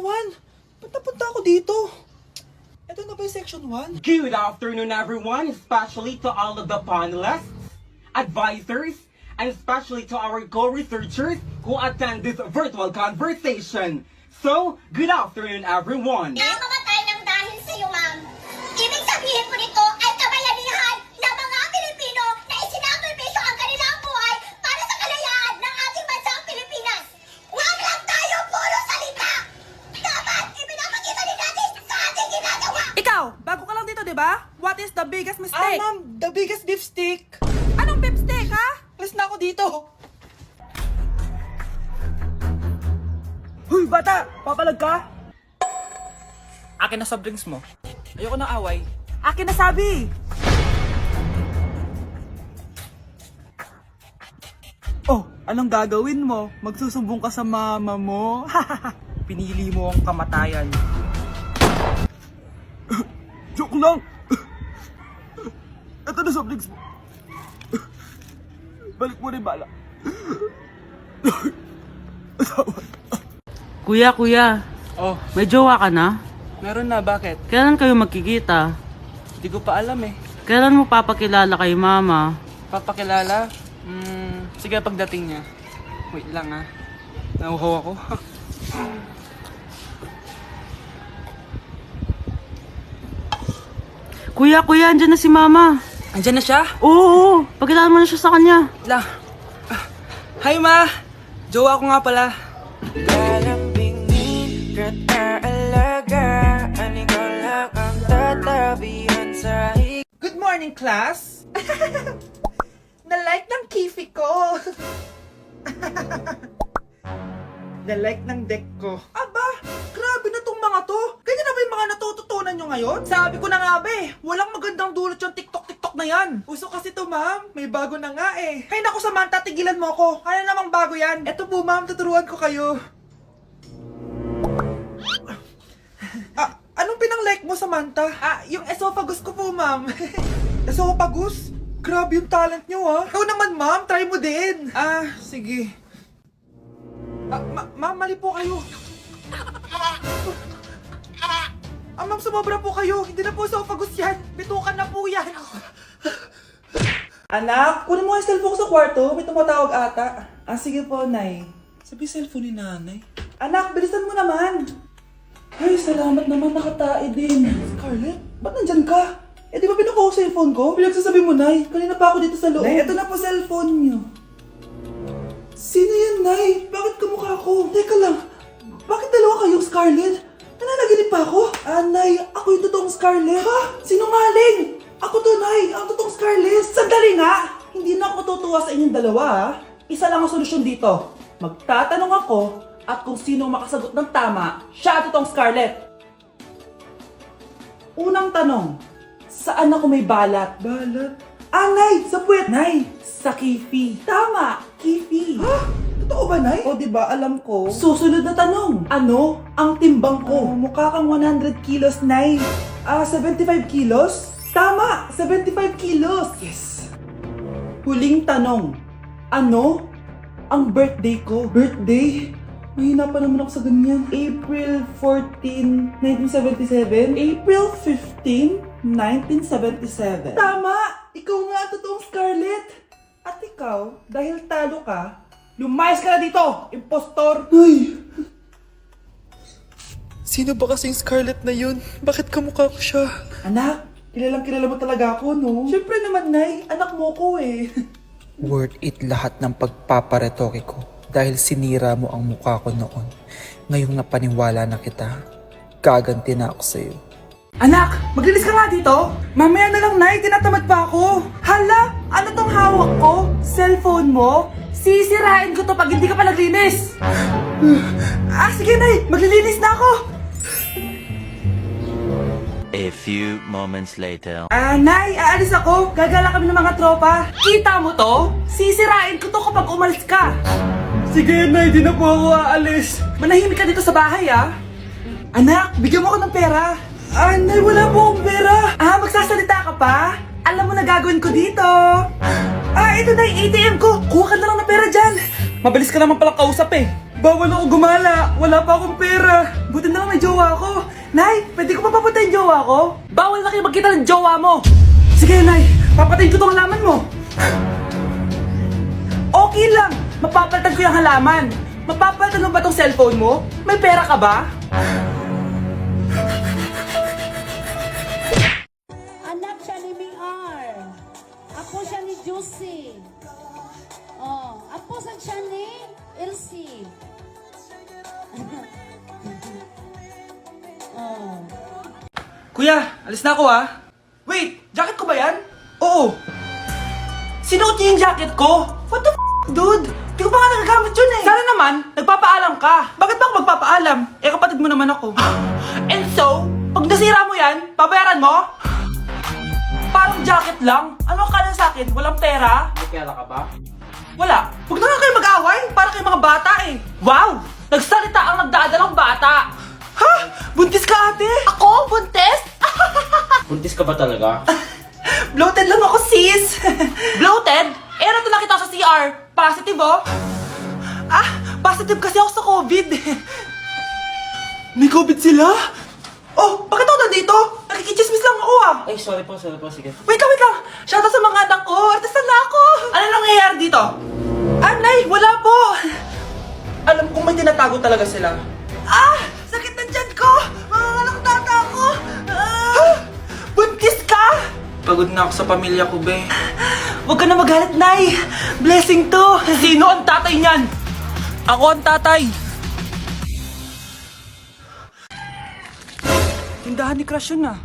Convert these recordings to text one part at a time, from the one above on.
1. Ba't napunta ako dito? Ito na ba yung section 1? Good afternoon, everyone, especially to all of the panelists, advisors, and especially to our co-researchers who attend this virtual conversation. So, good afternoon, everyone. Namamatay ng dahil sa iyo, ma'am. Ibig sabihin po nito ay kabayanihan ng mga Pilipino na isinakripisyo ang kanilang buhay para sa kalayaan ng ating bansang Pilipinas. Huwag lang tayo puro salita! Dapat ipinapakita din natin sa ating ginagawa! Ikaw, bago ka lang dito, di ba? What is the biggest mistake? Ma'am, the biggest beef stick. Anong beef steak, ha? Alas na ako dito. Huy, bata! Papalag ka? Akin na soft drinks mo. Ayoko ng away. Akin na sabi! Oh, anong gagawin mo? Magsusumbong ka sa mama mo? Pinili mo ang kamatayan. Joke lang! Ito na soft drinks mo. Balik mo rin bala. Kuya, Oh, may jowa ka na? meron na. Bakit? Kailan kayo magkikita? Hindi ko pa alam eh. Kailan mo papakilala kay mama? Papakilala? Sige pagdating niya. Wait lang ha. Nauhaw ako. Kuya, andyan na si mama. Andiyan na siya? Oo, pakilala mo na siya sa kanya. La. Hi ma! Jowa ko nga pala. Lalambingin ka't aalagaan, ikaw lang ang tatabihan sa Good morning, class. Na-like ng kifi ko. Na-like ng deck ko. Aba, grabe na tong mga to. Ganyan na ba yung mga natututunan nyo ngayon? Sabi ko na nga ba eh, walang magandang dulot yung TikTok na yan. Uso kasi to, ma'am. May bago na nga eh. Hay naku, Samantha, tigilan mo ako. Ano namang bago yan? Eto po, ma'am, tuturuan ko kayo. Anong pinang-like mo, Samantha? Yung esophagus ko po, ma'am. Esophagus? Grabe yung talent nyo, ha? Ikaw naman, ma'am. Try mo din. Sige. Ma'am, mali po kayo. Ma'am, sumobra po kayo. Hindi na po esophagus yan. Bitukan na po yan. Anak, kunin mo ang cellphone ko sa kwarto. May tumatawag ata. Sige po, Nay. Sabi cellphone ni nanay. Anak, bilisan mo naman. Ay, salamat naman, nakatae din. Scarlett, ba't nandyan ka? Di ba pinukuha ko sa cellphone ko? Pinagsasabi mo, Nay. Kanina pa ako dito sa loob. Nay, eto na po cellphone niyo. Sino yan, Nay? Bakit kamukha ko? Teka lang, bakit dalawa kayong Scarlett? Nananaginip pa ako? Nay, ako yung totoong Scarlett. Ha? Sinungaling! Ako to, Nay, ang totoong Scarlett. Sandali nga! Hindi na ako tutuwa sa inyong dalawa, ha? Isa lang ang solusyon dito. Magtatanong ako at kung sino makasagot ng tama, siya ang totoong Scarlett. Unang tanong, saan ako may balat? Balat? Nay, sa puwet. Nay, sa kifi. Tama, kifi. Ha? Totoo ba, Nay? O, diba, alam ko. Susunod na tanong. Ano ang timbang ko? Mukha kang 100 kilos, Nay. 75 kilos? Tama, 75 kilos. Yes. Huling tanong. Ano ang birthday ko? Birthday? Mahina pa naman ako sa ganyan. April 14, 1977? April 15, 1977. Tama! Ikaw nga ang totoong Scarlett! At ikaw, dahil talo ka, lumayas ka na dito, impostor! Ay! Sino ba kasing Scarlett na yun? Bakit kamukha ko siya? Anak, kilala mo talaga ako, no? Siyempre naman, Nay. Anak mo ko eh. Worth it lahat ng pagpaparetoke ko dahil sinira mo ang mukha ko noon. Ngayong napaniwala na kita, gaganti na ako sa'yo. Anak, maglinis ka nga dito. Mamaya na lang, Nay. Tinatamad pa ako. Hala, ano tong hawak ko? Cellphone mo? Sisirain ko to pag hindi ka pa naglinis. Sige, Nay. Maglilinis na ako. A few moments later. Nay, aalis ako. Gagala kami ng mga tropa. Kita mo to? Sisirain ko to kapag umalis ka. Sige Nay, di na po ako aalis. Manahimik ka dito sa bahay, ah. Anak, bigyan mo ako ng pera. Nay, wala po akong pera. Magsasalita ka pa? Alam mo na gagawin ko dito. Ito na yung ATM ko. Kuha ka na lang ng pera dyan. Mabilis ka naman palang kausap eh. Bawal ako gumala. Wala pa akong pera. Buti na lang may jowa ako. Nay, pwede ko pa papatay yung jowa ko? Bawal na kayo magkita ng jowa mo. Sige, Nay. Papatayin ko tong halaman mo. Okay lang. Mapapalitan ko yung halaman. Mapapalitan mo ba tong cellphone mo? May pera ka ba? Anak siya ni Miar. Apo siya ni Juicy. Oh, apo siya ni Elsie. Oh. Kuya, alis na ako ah. Wait, jacket ko ba yan? Oo. Sinuot niyo yung jacket ko? What the dude? Di ko pa nga nagagamit yun eh. Sana naman, nagpapaalam ka. Bakit ba ako magpapaalam? Eh, kapatid mo naman ako. And so, pag nasira mo yan, babayaran mo? Parang jacket lang. Ano ang kala sa akin? Walang pera? May pera ka ba? Wala. Huwag na nga kayo mag-away. Para kayo mga bata eh. Wow! Nagsalita ang nagdadalang bata. Ha? Buntis ka ate? Ako? Buntis? Buntis ka ba talaga? Bloated lang ako, sis. Bloated? Eh, ano ito nakita ko sa CR? Positive, oh. Positive kasi ako sa COVID. May COVID sila? Oh, bakit ako nandito? Nakikichismis lang ako, ah. Ay, sorry po, sige. Wait lang. Shoutout sa mga anak ko. Artista na ako. Ano nangyayari dito? Nay, wala po. Alam kong may tinatago talaga sila. Sakit na dyan ko. Manganganak tata ako. Buntis ka? Pagod na ako sa pamilya ko, be. Huwag ka na magalit, Nay. Blessing to. Sino ang tatay niyan? Ako ang tatay. Tindahan ni Crush yun ah.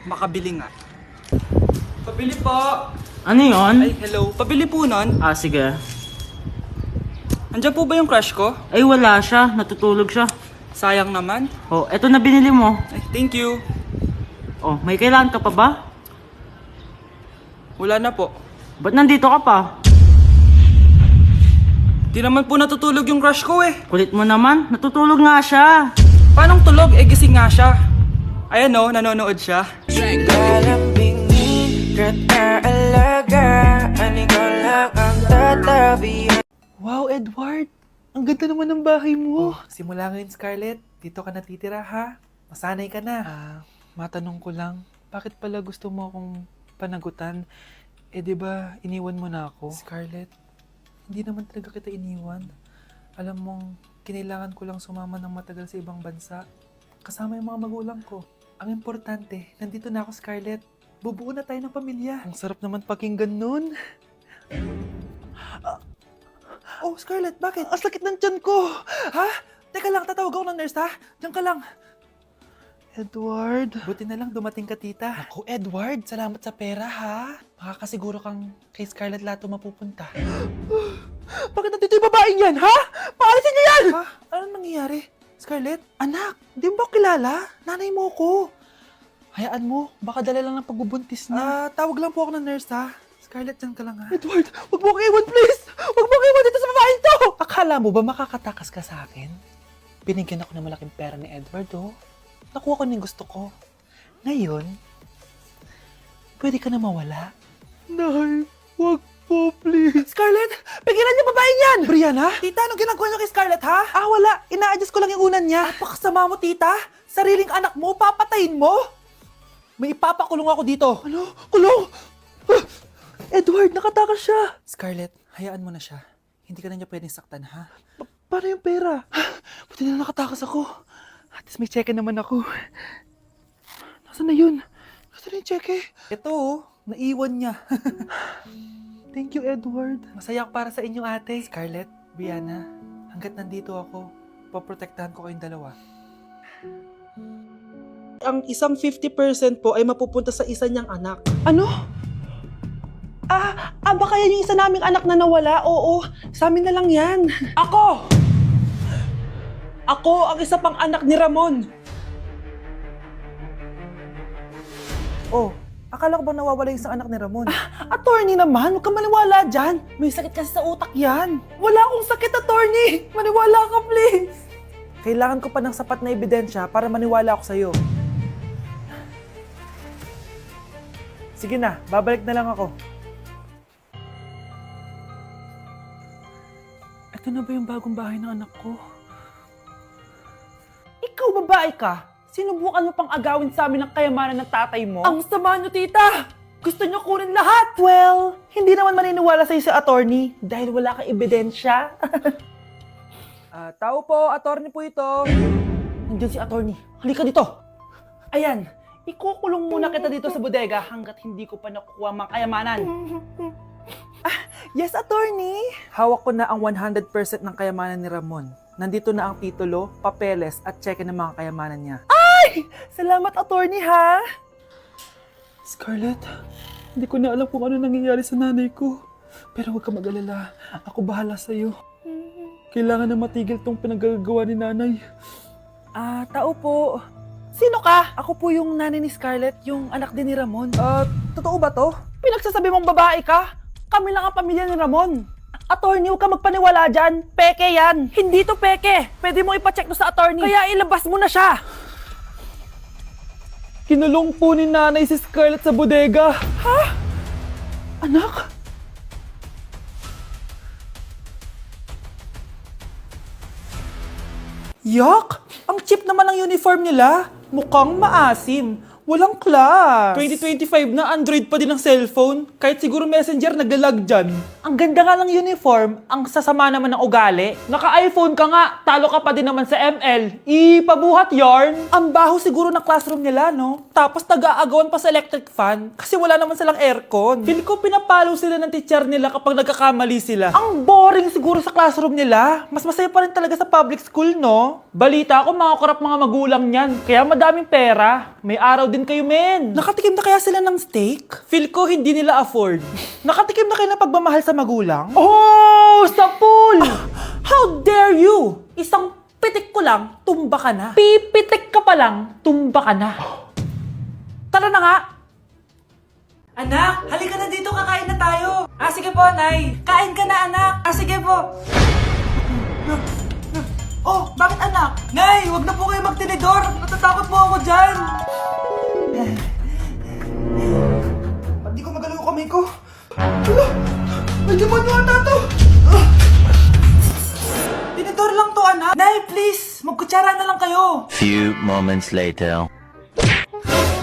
Makabili nga. Pabili po. Ano yun? Ay, hello. Pabili po nun. Sige. Andiyan po ba yung crush ko? Ay, wala siya. Natutulog siya. Sayang naman. Oh, eto na binili mo. Ay, thank you. Oh, may kailangan ka pa ba? Wala na po. Ba't nandito ka pa? Di naman po natutulog yung crush ko eh. Kulit mo naman. Natutulog nga siya. Paanong tulog? Eh, gising nga siya. Ayan o, nanonood siya. Galambingin ka't aalaga. Ikaw lang ang tatabihan. Wow, Edward! Ang ganda naman ng bahay mo. Simula ngayon, Scarlett. Dito ka natitira, ha? Masanay ka na. Matanong ko lang, bakit pala gusto mo akong panagutan? Eh, di ba iniwan mo na ako? Scarlett, hindi naman talaga kita iniwan. Alam mong, kinailangan ko lang sumama ng matagal sa ibang bansa. Kasama yung mga magulang ko. Ang importante, nandito na ako, Scarlett. Bubuo na tayo ng pamilya. Ang sarap naman pakinggan nun. Oh, Scarlett, bakit? Ang sakit ng tiyan ko! Ha? Teka lang, tatawag ako ng nurse, ha? Diyan ka lang. Edward. Buti na lang dumating ka, tita. Ako, Edward, salamat sa pera, ha? Makakasiguro kang kay Scarlett lahat mapupunta. Bakit nandito yung babaeng yan, ha? Paalisin niyo yan! Ha? Anong nangyayari? Scarlett? Anak, di mo ba kilala? Nanay mo ko. Hayaan mo, baka dala lang ng pagbubuntis niya. Tawag lang po ako ng nurse, ha? Scarlett, dyan ka lang, ha? Edward, wag mo kang iwan, please! Wag mo kang iwan dito sa babaeng to! Akala mo ba makakatakas ka sa akin? Binigyan ako ng malaking pera ni Edward, oh. Nakuha ko na yung gusto ko. Ngayon, pwede ka na mawala. Nay, wag po, please. Scarlett, pigilan niyo babaeng yan! Brianna? Tita, anong ginagawa niyo kay Scarlett, ha? Wala. Ina-adjust ko lang yung unan niya. Napakasama mo, tita. Sariling anak mo, papatayin mo? May ipapakulong ako dito. Ano? Kulong? Edward, nakatakas siya. Scarlett, hayaan mo na siya. Hindi ka na niya pwedeng saktan, ha? Paano yung pera? Buti na nakatakas ako. At least may cheque naman ako. Nasaan na yun? Nasaan na yung cheque? Ito, oh. Naiwan niya. Thank you, Edward. Masaya ako para sa inyo, ate. Scarlett, Brianna, hanggat nandito ako, poprotektahan ko kayong dalawa. Ang isang 50% po ay mapupunta sa isa niyang anak. Ano? Baka yan yung isa naming anak na nawala? Oo, sa amin na lang yan. Ako! Ako ang isa pang anak ni Ramon. Oh, akala ko ba nawawala yung isang anak ni Ramon? Attorney naman, huwag ka maniwala dyan. May sakit kasi sa utak yan. Wala akong sakit, attorney. Maniwala ka, please. Kailangan ko pa ng sapat na ebidensya para maniwala ako sa'yo. Sige na, babalik na lang ako. Ito na ba yung bagong bahay ng anak ko? Ikaw, babae ka! Sinubukan mo pang agawin sa amin ng kayamanan ng tatay mo? Ang sama nyo, tita! Gusto nyo kunin lahat! Well, hindi naman maniniwala sa'yo si attorney dahil wala kang ebidensya. Tao po, attorney po ito. Nandiyan si attorney. Halika dito. Ayan, ikukulong muna kita dito sa bodega hanggat hindi ko pa nakukuha mga kayamanan. Yes, attorney. Hawak ko na ang 100% ng kayamanan ni Ramon. Nandito na ang titulo, papeles at cheque ng mga kayamanan niya. Ay! Salamat, attorney, ha? Scarlett, hindi ko na alam kung ano nangyayari sa nanay ko. Pero huwag ka mag-alala. Ako bahala sa'yo. Kailangan na matigil tong pinagagawa ni nanay. Tao po. Sino ka? Ako po yung nanay ni Scarlett, yung anak din ni Ramon. Totoo ba to? Pinagsasabi mong babae ka? Kami lang ang pamilya ni Ramon. Attorney, huwag ka magpaniwala dyan. Peke yan. Hindi to peke. Pwede mo ipacheck to sa attorney. Kaya ilabas mo na siya. Kinulong po ni nanay si Scarlett sa bodega. Ha? Anak? Yak! Ang cheap naman ng uniform nila. Mukhang maasim. Walang class. 2025 na Android pa din ang cellphone. Kahit siguro Messenger naglalag dyan. Ang ganda nga ng uniform, ang sasama naman ng ugali. Naka-iPhone ka nga, talo ka pa din naman sa ML. Ipabuhat yarn. Ang baho siguro ng classroom nila, no? Tapos nag-aagawan pa sa electric fan kasi wala naman silang aircon. Feel ko pinapalo sila ng teacher nila kapag nagkakamali sila. Ang boring siguro sa classroom nila. Mas masaya pa rin talaga sa public school, no? Balita ko mga korap mga magulang niyan. Kaya madaming pera. May araw din kayo, men. Nakatikim na kaya sila ng steak? Feel ko hindi nila afford. Nakatikim na kayo ng pagmamahal sa magulang? Oh! Sa pool! How dare you! Isang pitik ko lang, tumba ka na. Pipitik ka pa lang, tumba ka na. Tara na nga! Anak, halika na dito, kakain na tayo. Sige po, Nay. Kain ka na, anak. Sige po. Oh, bakit anak? Nay, wag na po kayo magtinidor. Natatakot po ako dyan. Ba't di ko magalaw yung kamay ko? Hala, may demonyo ata to. Tinidor lang to, anak. Nay, please, magkutsara na lang kayo. Few moments later.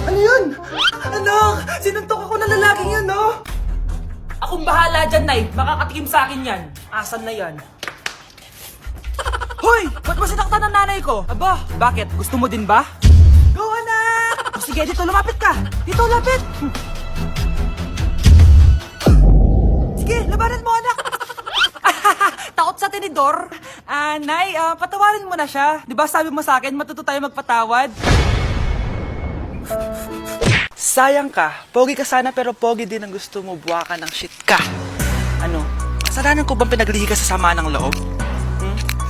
Ano yun? Anak, sinuntok ako ng lalaking yun, no? Akong bahala dyan, Nay. Makakatikim sa akin yan. Asan na yan? Hoy! Ba't mo sinaktan ng nanay ko? Aba, bakit? Gusto mo din ba? Go, anak! O sige, dito, lumapit ka! Dito, lapit! Sige, labanan mo, anak! Takot sa tinidor? Nay, patawarin mo na siya. Di ba sabi mo sa akin, matuto tayo magpatawad? Sayang ka. Pogi ka sana pero pogi din ang gusto mo. Buwa ka ng shit ka. Ano? Kasalanan ko bang pinaglihi ka sa sama ng loob?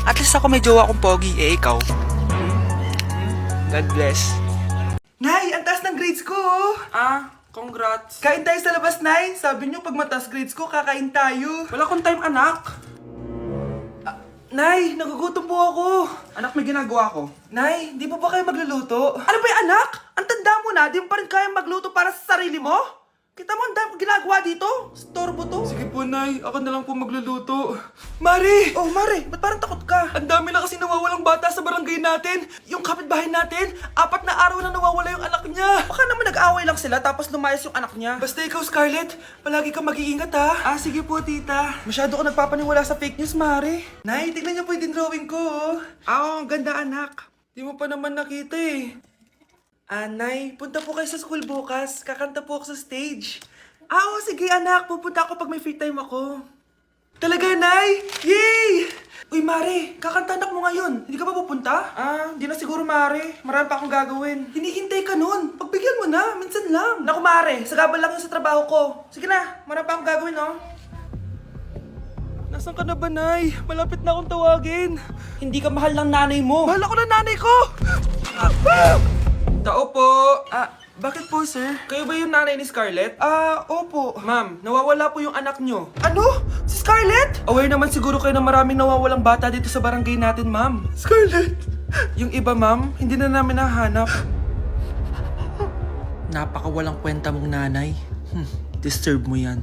At least ako may jowa akong pogi, ikaw. God bless. Nay, ang taas ng grades ko, oh. Congrats. Kain tayo sa labas, Nay. Sabi niyo pag mataas grades ko, kakain tayo. Wala akong time, anak. Nay, nagugutom po ako. Anak, may ginagawa ko. Nay, di po ba kayo magluluto? Ano ba yung anak? Ang tanda mo na, di mo pa rin kaya magluto para sa sarili mo? Kita mo ang dami kong ginagawa dito? Storbo to. Sige po, Nay. Ako na lang po magluluto. Mari! Oh, Mari, ba't parang takot ka? Ang dami na kasi nawawalang bata sa barangay natin. Yung kapitbahay natin, 4 na araw na nawawala yung anak niya. Baka naman nag-away lang sila tapos lumayas yung anak niya. Basta ikaw, Scarlett, palagi kang mag-iingat, ha? Sige po, tita. Masyado ko nagpapaniwala sa fake news, Mari. Nay, tignan niyo po yung drawing ko, oh. Ang ganda, anak. Di mo pa naman nakita, eh. Nay, punta po kayo sa school bukas. Kakanta po ako sa stage. Oo, sige anak. Pupunta ako pag may free time ako. Talaga, Nay? Yay! Uy, Mare, kakanta anak mo ngayon. Hindi ka ba pupunta? Hindi na siguro, Mare. Marami pa akong gagawin. Hinihintay ka nun. Pagbigyan mo na. Minsan lang. Naku, Mare. Sagabal lang yun sa trabaho ko. Sige na. Marami pa akong gagawin, no? Nasaan ka na ba, Nay? Malapit na akong tawagin. Hindi ka mahal ng nanay mo. Mahal ako ng nanay ko! Tao po. Bakit po, sir? Kayo ba yung nanay ni Scarlett? Opo. Ma'am, nawawala po yung anak nyo. Ano? Si Scarlett? Aware naman siguro kayo na maraming nawawalang bata dito sa barangay natin, ma'am. Scarlett? Yung iba, ma'am, hindi na namin nahanap. Napakawalang kwenta mong nanay. Disturb mo yan.